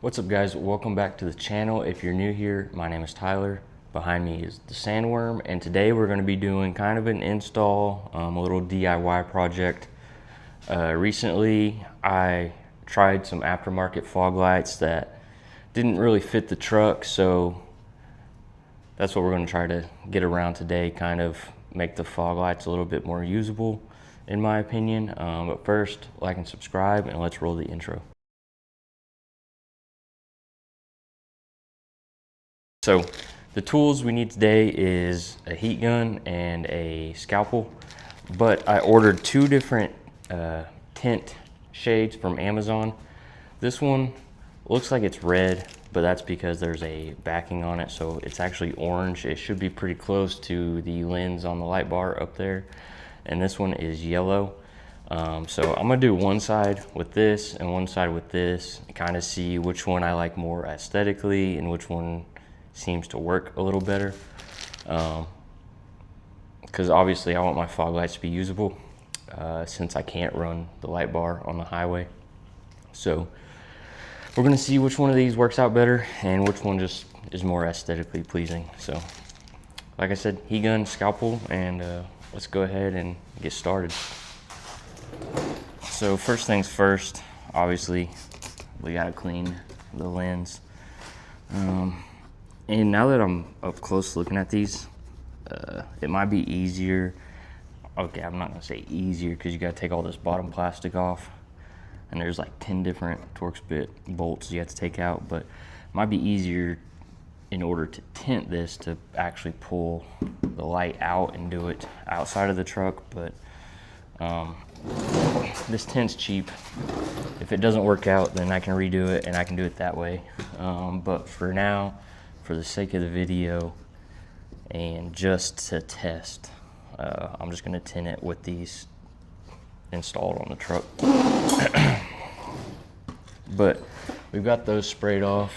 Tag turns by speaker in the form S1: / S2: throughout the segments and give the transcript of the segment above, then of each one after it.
S1: What's up guys, welcome back to the channel. If you're new here, my name is Tyler. Behind me is the Sandworm, and today we're going to be doing kind of an install, a little DIY project. Recently I tried some aftermarket fog lights that didn't really fit the truck, so that's what we're going to try to get around today, kind of make the fog lights a little bit more usable in my opinion. But first, like and subscribe, and let's roll the intro. So the tools we need today is a heat gun and a scalpel, but I ordered two different tint shades from Amazon. This one looks like it's red, but that's because there's a backing on it, so it's actually orange. It should be pretty close to the lens on the light bar up there. And this one is yellow. So I'm gonna do one side with this and one side with this, kind of see which one I like more aesthetically and which one seems to work a little better, because obviously I want my fog lights to be usable, since I can't run the light bar on the highway. So we're gonna see which one of these works out better and which one just is more aesthetically pleasing. So like I said, heat gun, scalpel, and let's go ahead and get started. So first things first, obviously we gotta clean the lens. And now that I'm up close looking at these, it might be easier. Okay, I'm not gonna say easier because you gotta take all this bottom plastic off, and there's like 10 different Torx bit bolts you have to take out, but it might be easier in order to tint this to actually pull the light out and do it outside of the truck. But this tint's cheap. If it doesn't work out, then I can redo it and I can do it that way. But for now, for the sake of the video and just to test, I'm just gonna tint it with these installed on the truck. But we've got those sprayed off.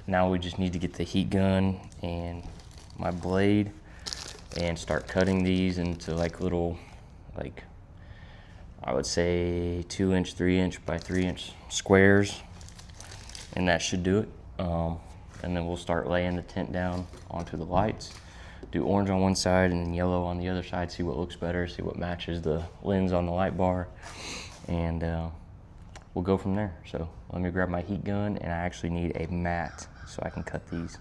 S1: Now we just need to get the heat gun and my blade and start cutting these into like little, like I would say 2-inch, 3-inch by 3-inch squares, and that should do it. And then we'll start laying the tint down onto the lights. Do orange on one side and yellow on the other side, see what looks better, see what matches the lens on the light bar, and we'll go from there. So let me grab my heat gun, and I actually need a mat so I can cut these.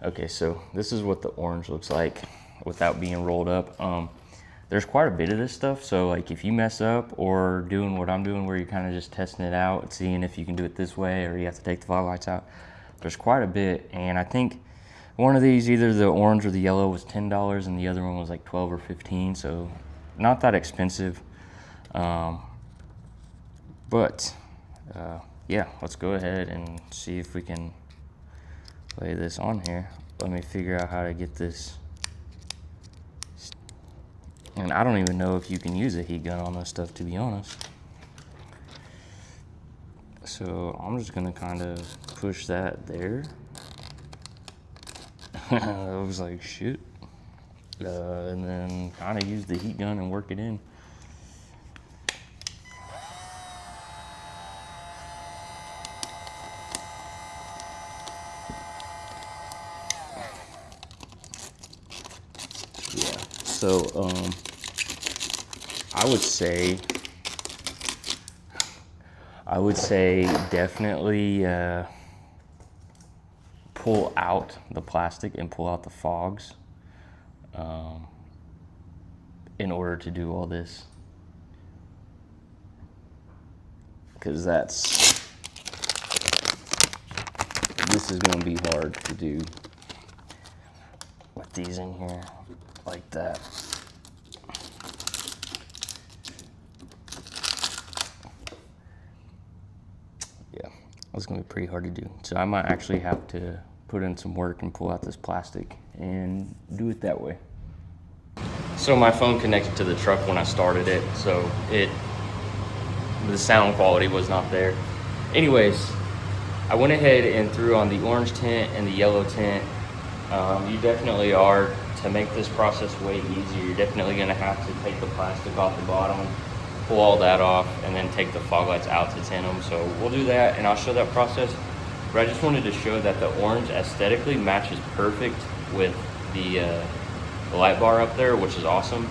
S1: Okay, so this is what the orange looks like without being rolled up. There's quite a bit of this stuff, so like if you mess up or doing what I'm doing where you're kind of just testing it out, seeing if you can do it this way or you have to take the fog lights out, there's quite a bit. And I think one of these, either the orange or the yellow, was $10 and the other one was like 12 or 15, so not that expensive. But yeah, let's go ahead and see if we can lay this on here. Let me figure out how to get this. And I don't even know if you can use a heat gun on this stuff, to be honest. So I'm just gonna kind of push that there. I was like, shit. And then kind of use the heat gun and work it in. So I would say definitely pull out the plastic and pull out the fogs in order to do all this, because this is going to be hard to do with these in here like that. Yeah, that's gonna be pretty hard to do. So I might actually have to put in some work and pull out this plastic and do it that way. So my phone connected to the truck when I started it, so the sound quality was not there. Anyways, I went ahead and threw on the orange tint and the yellow tint. You definitely are, to make this process way easier, you're definitely gonna have to take the plastic off the bottom pull all that off, and then take the fog lights out to tint them. So we'll do that, and I'll show that process. But I just wanted to show that the orange aesthetically matches perfect with the light bar up there, which is awesome.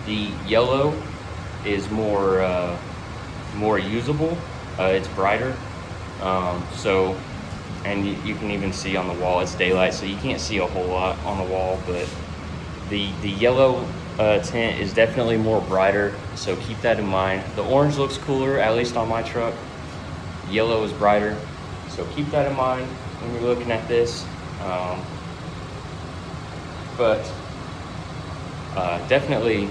S1: The yellow is more usable. It's brighter. So, and you can even see on the wall, it's daylight, so you can't see a whole lot on the wall, but the yellow tint is definitely more brighter, so keep that in mind. The orange looks cooler, at least on my truck. Yellow is brighter, so keep that in mind when you're looking at this. But definitely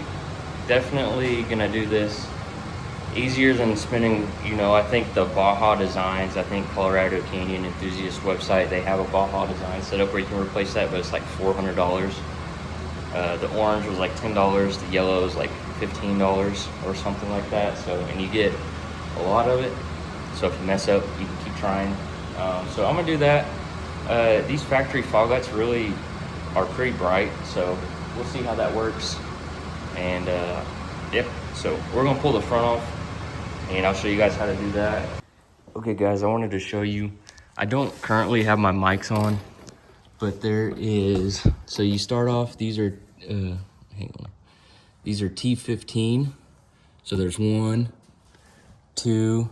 S1: gonna do this. Easier than spending, you know, I think the Baja Designs, I think Colorado Canyon Enthusiast website, they have a Baja Design set up where you can replace that, but it's like $400. The orange was like $10, the yellow is like $15 or something like that. So, and you get a lot of it. So if you mess up, you can keep trying. So I'm gonna do that. These factory fog lights really are pretty bright, so we'll see how that works. And yeah, so we're gonna pull the front off, and I'll show you guys how to do that. Okay guys, I wanted to show you, I don't currently have my mics on, but there is, so you start off, these are, hang on, these are T15. So there's 1, 2,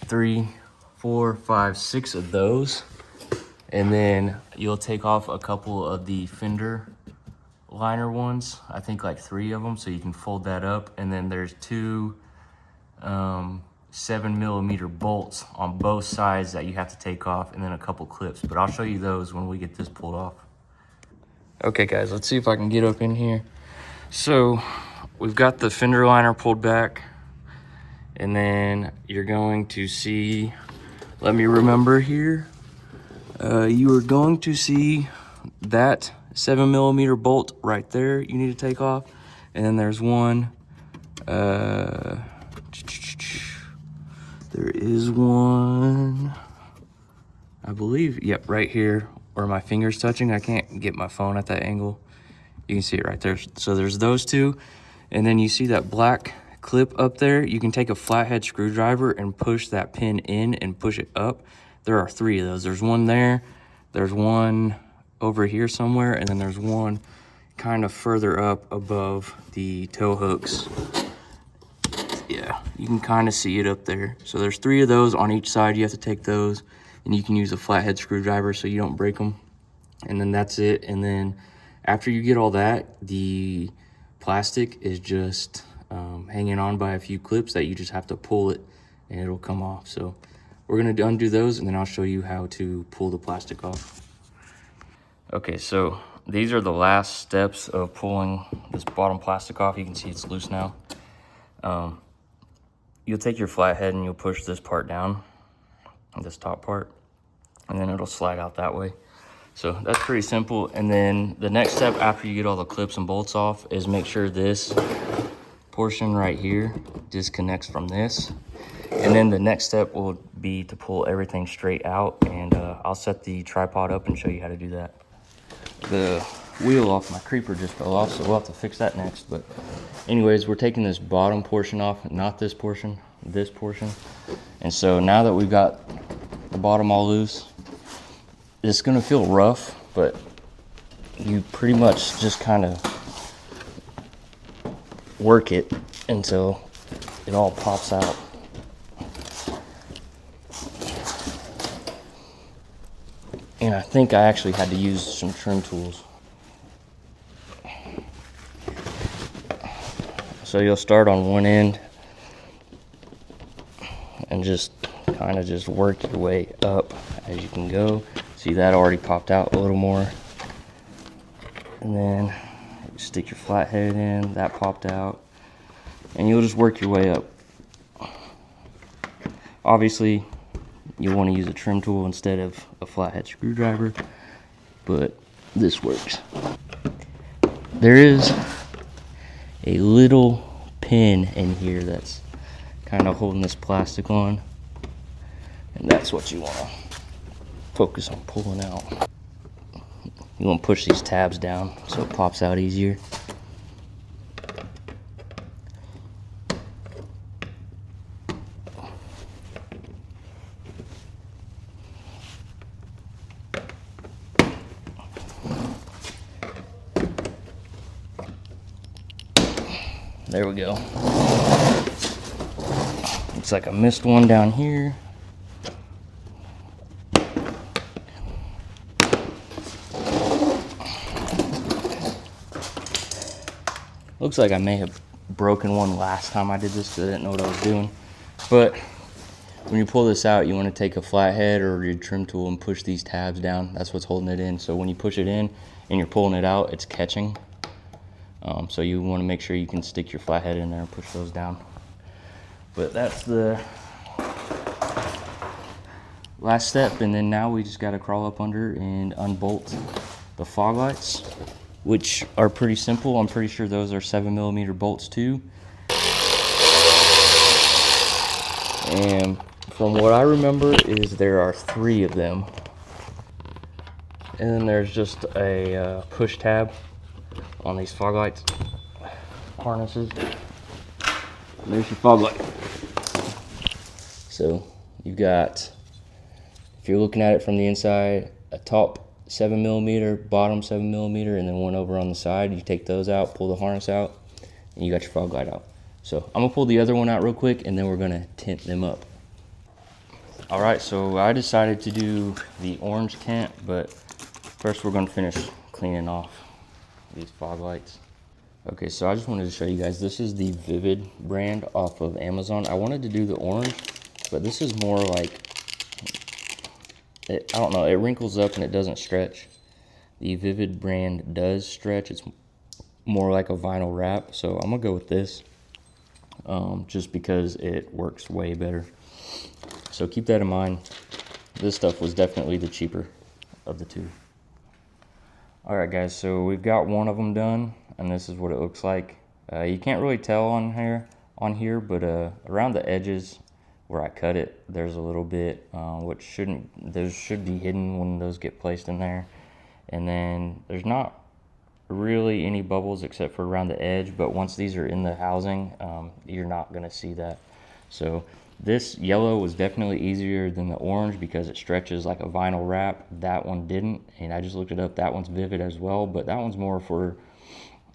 S1: 3, 4, 5, 6 of those. And then you'll take off a couple of the fender liner ones, I think like 3 of them, so you can fold that up. And then there's 2 7mm bolts on both sides that you have to take off, and then a couple clips, but I'll show you those when we get this pulled off. Okay guys, let's see if I can get up in here. So we've got the fender liner pulled back, and then you're going to see, let me remember here, you are going to see that 7mm bolt right there you need to take off. And then there's one, there is one, I believe, yep, right here where my finger's touching. I can't get my phone at that angle. You can see it right there. So there's those 2. And then you see that black clip up there. You can take a flathead screwdriver and push that pin in and push it up. There are 3 of those. There's one there, there's one over here somewhere, and then there's one kind of further up above the tow hooks. Yeah, you can kind of see it up there. So there's 3 of those on each side. You have to take those, and you can use a flathead screwdriver so you don't break them. And then that's it. And then after you get all that, the plastic is just hanging on by a few clips that you just have to pull it and it'll come off. So we're gonna undo those, and then I'll show you how to pull the plastic off. Okay, so these are the last steps of pulling this bottom plastic off. You can see it's loose now. You'll take your flathead and you'll push this part down, this top part, and then it'll slide out that way. So that's pretty simple. And then the next step after you get all the clips and bolts off is make sure this portion right here disconnects from this. And then the next step will be to pull everything straight out, and I'll set the tripod up and show you how to do that. The wheel off my creeper just fell off, so we'll have to fix that next. But anyways, we're taking this bottom portion off, not this portion, this portion. And so now that we've got the bottom all loose, it's gonna feel rough, but you pretty much just kind of work it until it all pops out. And I think I actually had to use some trim tools. So you'll start on one end and just kind of just work your way up as you can go. See, that already popped out a little more. And then you stick your flathead in, that popped out. And you'll just work your way up. Obviously, you'll want to use a trim tool instead of a flathead screwdriver, but this works. There is a little pin in here that's kind of holding this plastic on, and that's what you want to focus on pulling out. You want to push these tabs down so it pops out easier. There we go. Looks like I missed one down here. Looks like I may have broken one last time I did this because I didn't know what I was doing. But when you pull this out, you want to take a flathead or your trim tool and push these tabs down. That's what's holding it in. So when you push it in and you're pulling it out, it's catching. So you want to make sure you can stick your flathead in there and push those down. But that's the last step. And then now we just got to crawl up under and unbolt the fog lights, which are pretty simple. I'm pretty sure those are 7mm bolts too. And from what I remember is there are 3 of them. And then there's just a push tab on these fog lights harnesses. And there's your fog light. So you've got, if you're looking at it from the inside, a top 7mm, bottom 7mm, and then one over on the side. You take those out, pull the harness out, and you got your fog light out. So I'm gonna pull the other one out real quick, and then we're gonna tint them up. All right, so I decided to do the orange tint, but first we're gonna finish cleaning off these fog lights. Okay, so I just wanted to show you guys, this is the Vivid brand off of Amazon. I wanted to do the orange, but this is more like, I don't know, it wrinkles up and it doesn't stretch. The Vivid brand does stretch. It's more like a vinyl wrap, so I'm gonna go with this just because it works way better. So keep that in mind. This stuff was definitely the cheaper of the two. Alright guys, so we've got one of them done, and this is what it looks like. You can't really tell on here, but around the edges where I cut it, there's a little bit, those should be hidden when those get placed in there. And then there's not really any bubbles except for around the edge, but once these are in the housing, you're not gonna see that. So this yellow was definitely easier than the orange because it stretches like a vinyl wrap. That one didn't, and I just looked it up. That one's Vivid as well, but that one's more for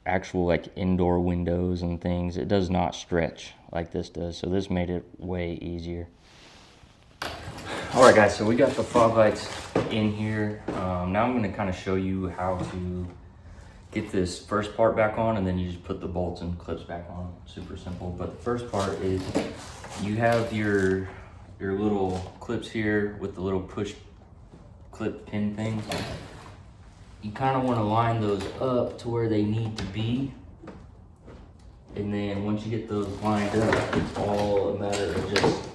S1: actual like indoor windows and things. It does not stretch like this does, so this made it way easier. Alright guys, so we got the fog lights in here. Now I'm going to kind of show you how to get this first part back on, and then you just put the bolts and clips back on. Super simple. But the first part is you have your little clips here with the little push clip pin things. You kind of want to line those up to where they need to be. And then once you get those lined up, it's all a matter of just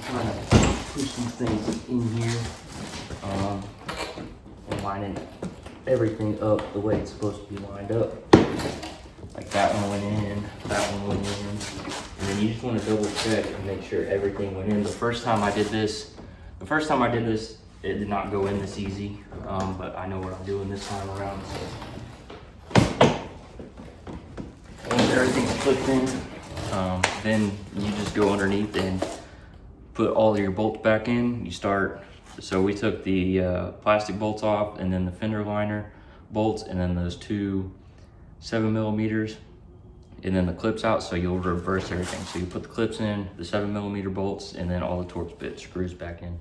S1: kind of pushing things in here and lining everything up the way it's supposed to be lined up. Like that one went in, that one went in, and then you just want to double check and make sure everything went in. The first time I did this, it did not go in this easy, but I know what I'm doing this time around. Once everything's clipped in, then you just go underneath and put all of your bolts back in. You start, so we took the plastic bolts off, and then the fender liner bolts, and then those 2 7mm, and then the clips out, so you'll reverse everything. So you put the clips in, the 7mm bolts, and then all the Torx bit screws back in.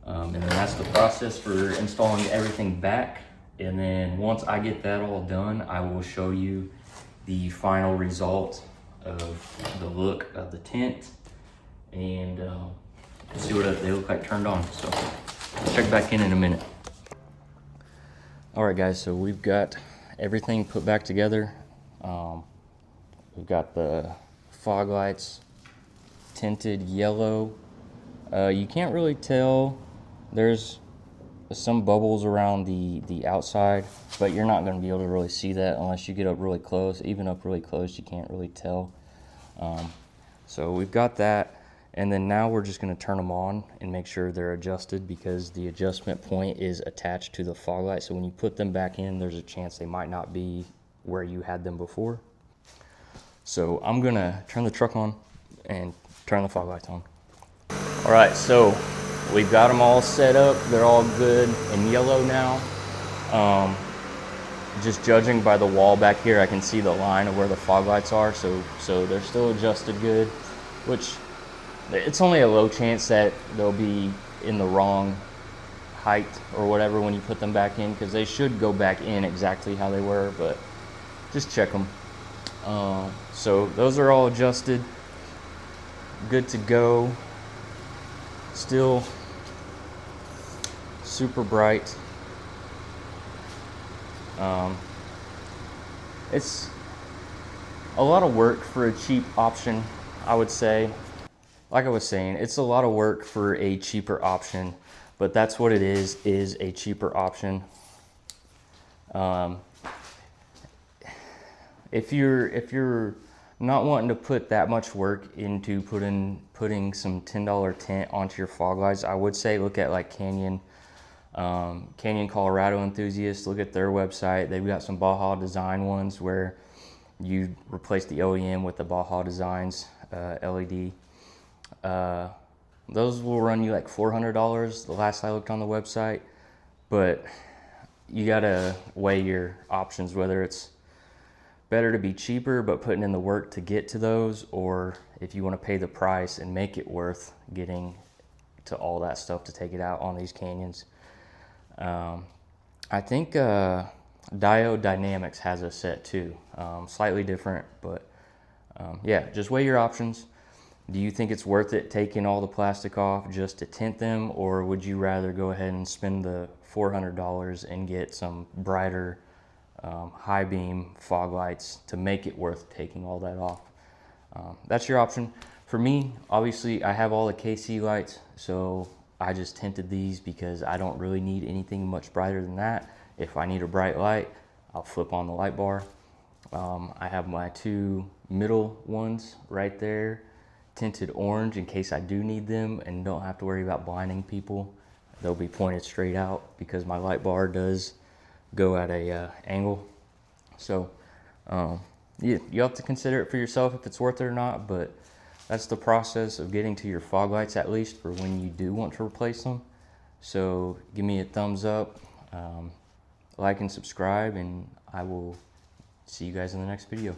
S1: And then that's the process for installing everything back. And then once I get that all done, I will show you the final result of the look of the tint, and see what they look like turned on. So I'll check back in a minute. All right guys, so we've got everything put back together. We've got the fog lights tinted yellow. You can't really tell. There's some bubbles around the outside, but you're not going to be able to really see that unless you get up really close. Even up really close, you can't really tell. So we've got that, and then now we're just going to turn them on and make sure they're adjusted, because the adjustment point is attached to the fog light. So when you put them back in, there's a chance they might not be where you had them before. So I'm going to turn the truck on and turn the fog lights on. All right, so we've got them all set up. They're all good and yellow now. just judging by the wall back here, I can see the line of where the fog lights are, so they're still adjusted good, which it's only a low chance that they'll be in the wrong height or whatever when you put them back in, because they should go back in exactly how they were, but just check them. So those are all adjusted, good to go. Still super bright. It's a lot of work for a cheap option, I would say. Like I was saying, it's a lot of work for a cheaper option, but that's what it is a cheaper option. If you're not wanting to put that much work into putting some $10 tint onto your fog lights, I would say look at like Canyon, Colorado enthusiasts. Look at their website. They've got some Baja Design ones where you replace the OEM with the Baja Designs LED. Those will run you like $400 the last I looked on the website, but you gotta weigh your options, whether it's better to be cheaper but putting in the work to get to those, or if you want to pay the price and make it worth getting to all that stuff to take it out on these Canyons. I think Diode Dynamics has a set too, slightly different, but yeah, just weigh your options. Do you think it's worth it taking all the plastic off just to tint them, or would you rather go ahead and spend the $400 and get some brighter high beam fog lights to make it worth taking all that off? That's your option. For me, obviously I have all the KC lights, so I just tinted these because I don't really need anything much brighter than that. If I need a bright light, I'll flip on the light bar. I have my two middle ones right there tinted orange in case I do need them and don't have to worry about blinding people. They'll be pointed straight out because my light bar does go at a angle. So you have to consider it for yourself if it's worth it or not, but that's the process of getting to your fog lights, at least for when you do want to replace them. So give me a thumbs up, like and subscribe, and I will see you guys in the next video.